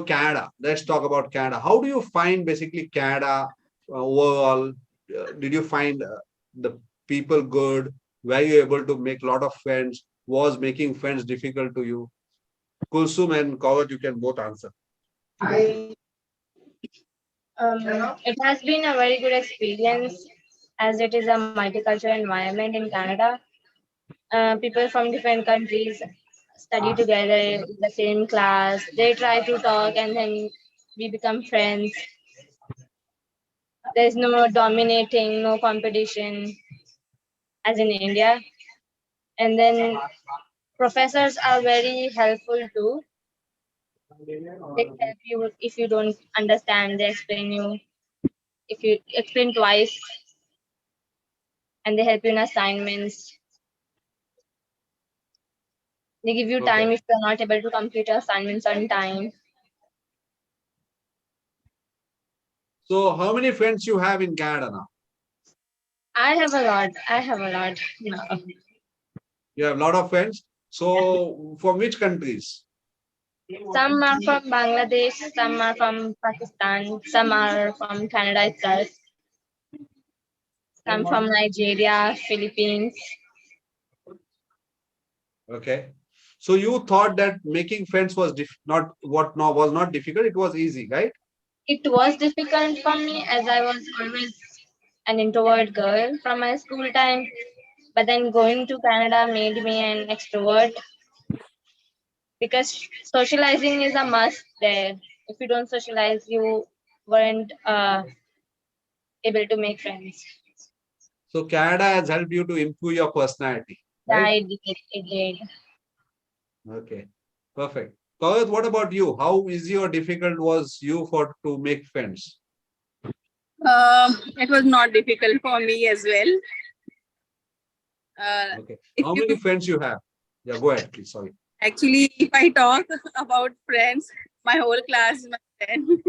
Canada. Let's talk about Canada. How do you find basically Canada overall? Did you find the people good? Were you able to make a lot of friends? Was making friends difficult to you? Kulsum and Qurrat, you can both answer. It has been a very good experience as it is a multicultural environment in Canada. People from different countries study together in the same class. They try to talk and then we become friends. There's no dominating, no competition as in India. And then professors are very helpful too. They help you if you don't understand, they explain you. If you explain twice, and they help you in assignments. They give you time if you're not able to complete your assignments on time. So how many friends you have in Canada now? I have a lot. I have a lot now. You have a lot of friends. So from which countries? Some are from Bangladesh, some are from Pakistan, some are from Canada itself, some from Nigeria, Philippines. Okay. So you thought that making friends was not difficult. It was easy, right? It was difficult for me as I was always an introvert girl from my school time. But then going to Canada made me an extrovert because socializing is a must there. If you don't socialize, you weren't able to make friends. So Canada has helped you to improve your personality, Yeah, right? it did. Okay, perfect. Kavit, what about you? How easy or difficult was you to make friends? It was not difficult for me as well. Okay. How many friends you have? Yeah, go ahead, please. Sorry. Actually, if I talk about friends, my whole class is my friend.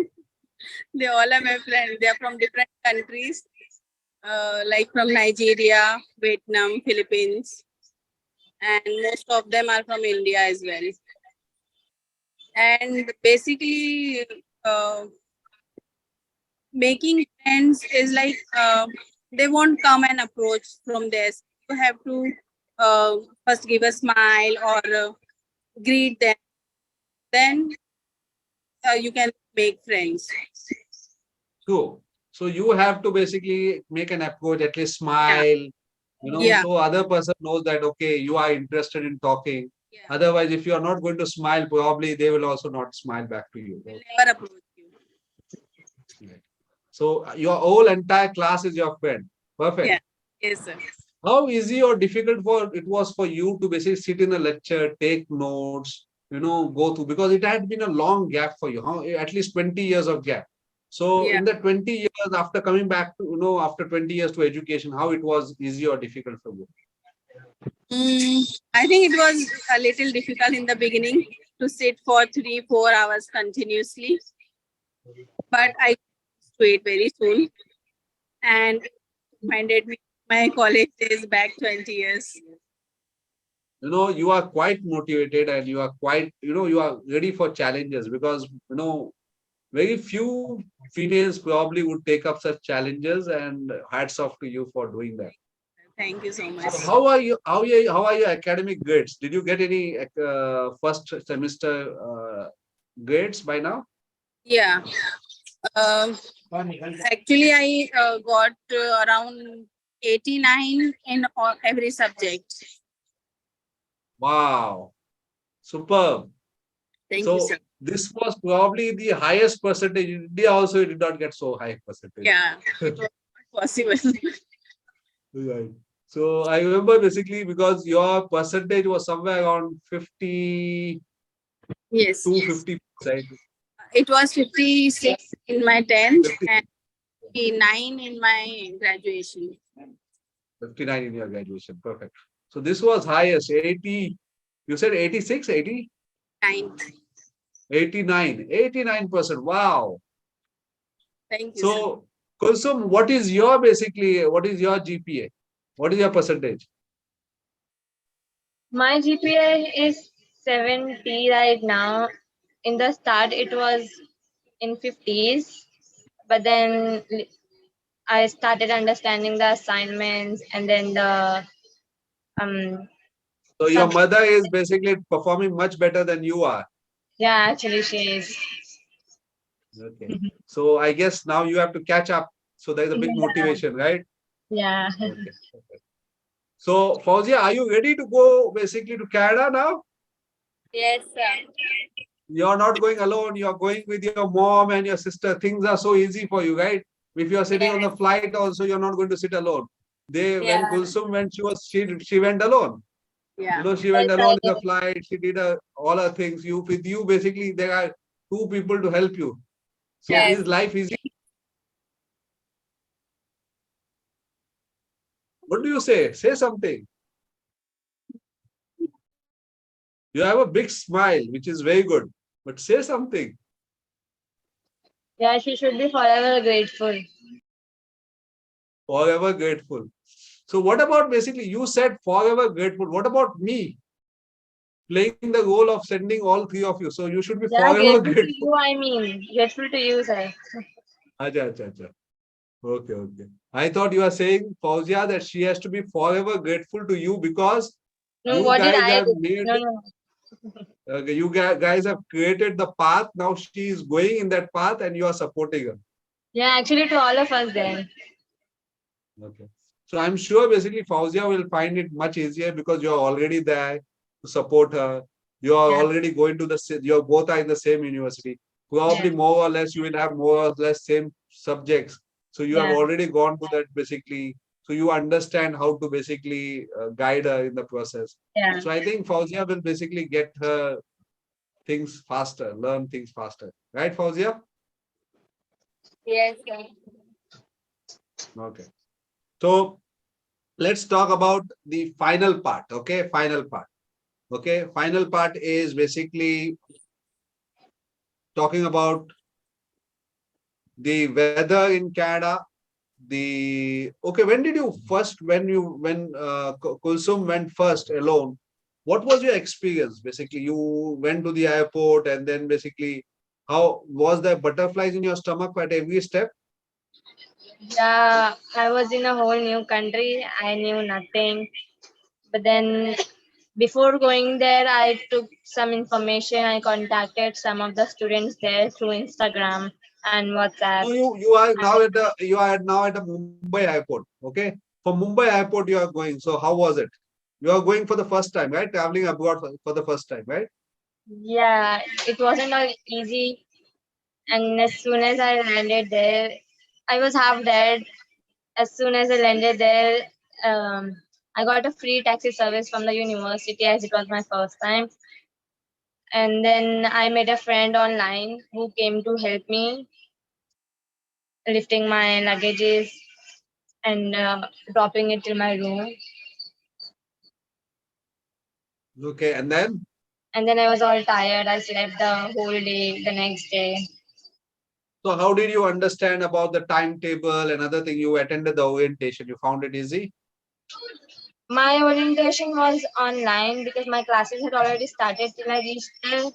They all are my friends. They are from different countries, like from Nigeria, Vietnam, Philippines, and most of them are from India as well. And basically, making friends is like they won't come and approach from this. You have to first give a smile or greet them. Then you can make friends. So you have to basically make an approach, at least smile, so other person knows that, okay, you are interested in talking. Yeah. Otherwise, if you are not going to smile, probably they will also not smile back to you. They'll never approach you. Right. So your whole entire class is your friend. Perfect. Yeah. Yes, sir. How easy or difficult it was for you to basically sit in a lecture, take notes, go through, because it had been a long gap for you, at least 20 years of gap. So in the 20 years after coming back to, after 20 years to education, how it was easy or difficult for you? I think it was a little difficult in the beginning to sit for 3-4 hours continuously, but I to it very soon, and reminded me my college days back 20 years. You are quite motivated and you are quite, you are ready for challenges, because, very few females probably would take up such challenges, and hats off to you for doing that. Thank you so much. So how are your academic grades? Did you get any first semester grades by now? Yeah. Actually, I got around 89 in every subject. Wow, superb. Thank you, sir. This was probably the highest percentage. In India also, it did not get so high percentage. Yeah, it was not possible. Right. So I remember basically because your percentage was somewhere around 50. Yes. 250%. It was 56 in my 10th and 59 in my graduation. 59 in your graduation. Perfect. So this was highest, 80. You said 86, 80? 89. 89%. Wow. Thank you. So, Kulsum, what is your GPA? What is your percentage? My GPA is 70 right now in the start it was in 50s, but then I started understanding the assignments and then the So your mother is basically performing much better than you are. yeah, actually she is. Okay. So I guess now you have to catch up. So there's a big motivation, right? Yeah. Okay. So Fauziya, are you ready to go basically to Canada now? Yes, sir. You're not going alone. You're going with your mom and your sister. Things are so easy for you, right? If you're sitting on the flight also, you're not going to sit alone. When Yeah. Kulsum went, she went alone. Yeah. She went alone in the flight. She did all her things. With you, basically, there are two people to help you. So Yes. is life easy? What do you say? Say something. You have a big smile, which is very good. But say something. Yeah, she should be forever grateful. Forever grateful. So what about basically, you said forever grateful. What about me? Playing the role of sending all three of you. So you should be Yeah, forever grateful to grateful. you, I mean. Grateful to you, sir. Acha, acha, acha. Okay, okay. I thought you were saying, Fauziya, that she has to be forever grateful to you because No, you what did guys I have do? made, No. you guys have created the path. Now she is going in that path and you are supporting her. Yeah, actually to all of us then. Okay. So I'm sure basically Fauziya will find it much easier because you're already there to support her. You are Yeah. already going to you're both are in the same university. Probably Yeah. more or less you will have more or less same subjects. So you have Yeah. already gone to that basically. So you understand how to basically guide her in the process. Yeah. So I think Fauziya will basically get her things faster, learn things faster. Right, Fauziya? Yes, sir. Okay. So let's talk about the final part. Okay, final part. Okay, final part is basically talking about the weather in Canada. When did you first when Kulsum went first alone? What was your experience? Basically, you went to the airport and then basically, how was there butterflies in your stomach at every step? Yeah, I was in a whole new country. I knew nothing. But then before going there, I took some information. I contacted some of the students there through Instagram and WhatsApp. So you are now at the Mumbai airport. Okay, from Mumbai airport you are going. So how was it? You are going for the first time, right? Traveling abroad for the first time, right? Yeah, it wasn't all easy. And as soon as I landed there, I was half dead. As soon as I landed there, I got a free taxi service from the university as it was my first time. And then I made a friend online who came to help me lifting my luggages and dropping it to my room. Okay, and then And then I was all tired. I slept the whole day the next day. so how did you understand about the timetable and other thing? You attended the orientation. You found it easy? My orientation was online because my classes had already started till I reached there.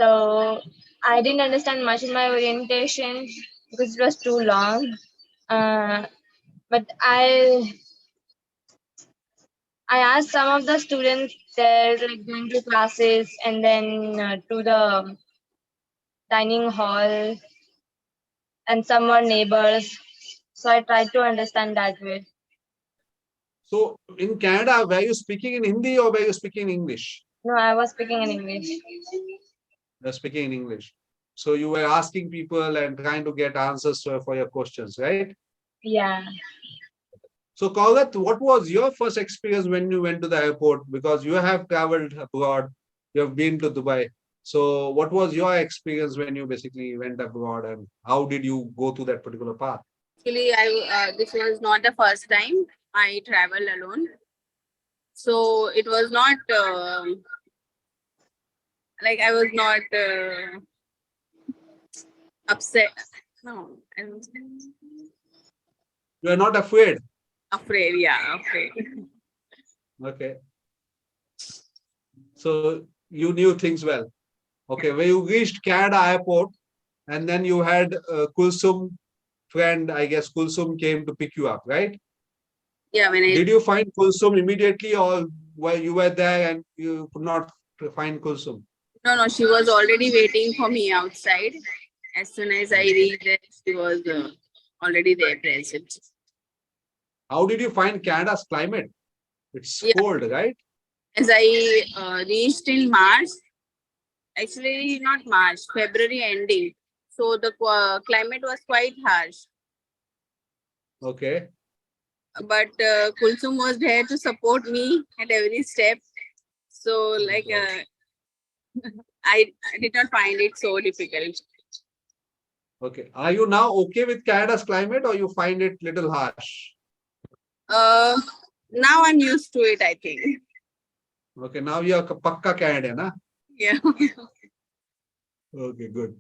So I didn't understand much in my orientation because it was too long. Uh, but I asked some of the students there, like going to classes and then to the dining hall, and some were neighbors. So I tried to understand that way. So in Canada, were you speaking in Hindi or were you speaking in English? No, I was speaking in English. You're speaking in English. So you were asking people and trying to get answers for your questions, right? Yeah. So Qurrat, what was your first experience when you went to the airport? Because you have traveled abroad, you have been to Dubai. So what was your experience when you basically went abroad and how did you go to that particular path? Actually, this was not the first time I traveled alone. So it was not like I was not upset. No, I was You are not afraid. afraid. Yeah, afraid. Okay. So you knew things well. Okay, where you reached Candada airport, and then you had Kulsum friend. I guess Kulsum came to pick you up, right? Yeah, when I Did you find Kulsum immediately, or while you were there and you could not find Kulsum? no, she was already waiting for me outside. As soon as I reached there, she was already there present. How did you find Canada's climate? It's Yeah. cold, right? As I reached in March, actually not March, February ending. So the climate was quite harsh. Okay. But Kulsum was there to support me at every step. So like I did not find it so difficult. Okay. Are you now okay with Canada's climate, or you find it little harsh? Now I'm used to it, I think. Okay. Now you are pakka Canadian, huh? Yeah. Okay, good.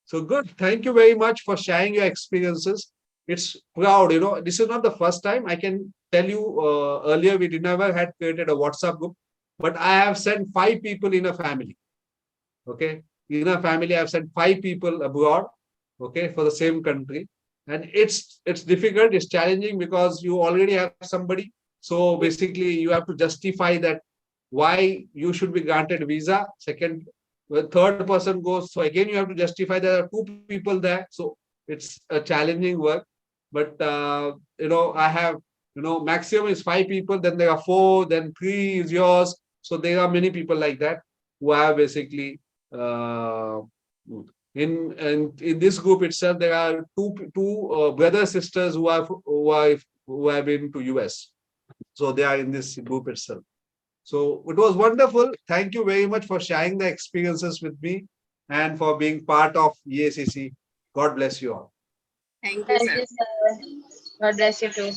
So good. Thank you very much for sharing your experiences. It's proud, this is not the first time. I can tell you earlier we never had created a WhatsApp group, but I have sent 5 people in a family. Okay. In a family, I've sent 5 people abroad, okay, for the same country. And it's difficult, it's challenging because you already have somebody. So basically you have to justify that why you should be granted visa. Second, the third person goes, so again you have to justify there are 2 people there. So it's a challenging work. But I have, maximum is 5 people, then there are 4, then 3 is yours. So there are many people like that who have basically in this group itself, there are two brother sisters who have been to US. So they are in this group itself. So it was wonderful. Thank you very much for sharing the experiences with me and for being part of EACC. God bless you all. Thank you, Thank sir. you, sir. God bless you too.